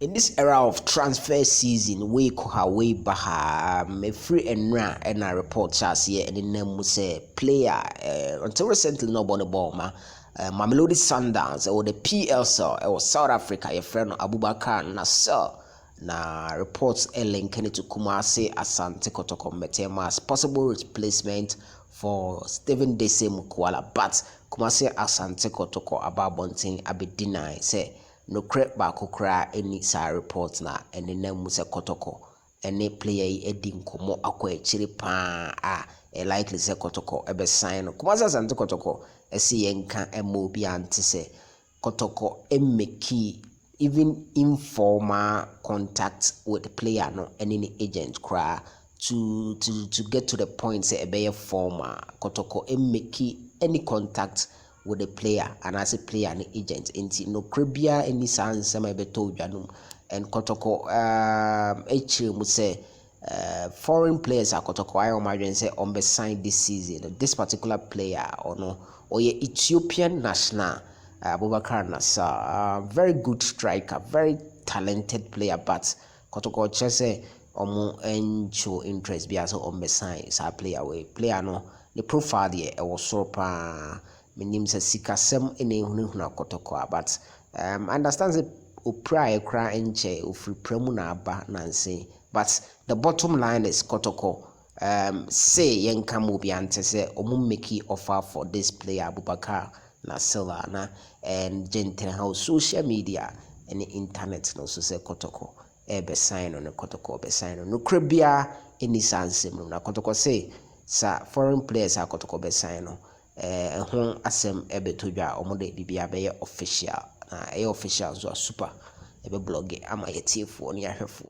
In this era of transfer season, we way baha me free and a report chas here and then say player until recently no born the ball Mamelodi Sundowns or the PLC or South Africa your friend Abubakar Nasser na reports a link to Kumasi Asante Kotoko Metema as possible replacement for Stephen Dese Mukwala, but Kumasi Asante Kotoko Ababonting Abidina say no crep baako kra any sa report na ene na mu se Kotoko ene player yi edi nkomo akọ akiri pa likely se Kotoko ebe sign no Kumasi Asante Kotoko esi yenka emo bi ante se Kotoko emeki even informal contact with the player no any agent kra to get to the point say ebe formal Kotoko emeki any contact with the player and as a player and agent into no cribia any sans some beto janum and Kotoko mu say foreign players are Kotoko I imagine say on sign this season this particular player or no or Ethiopian national Abubakar Nasser very good striker, very talented player, but Kotoko chese omo encho interest be as on sign sa player no the profile there was so pa menim se sikasem ene hunhuna Kotoko but understands it opra ekra enche ofri premu na aba nanse but the bottom line is Kotoko say yenka mo bi ante se omo make offer for this player Abubakar Nasser na and gentleman how social media and the internet no so say Kotoko be sign on Kotoko be sign on no krabia any sense na Kotoko say sa foreign players are Kotoko be sign on ho asem ebeto dwa omode bibia be official official so super ebe blog ama yetiefo ne ahwefo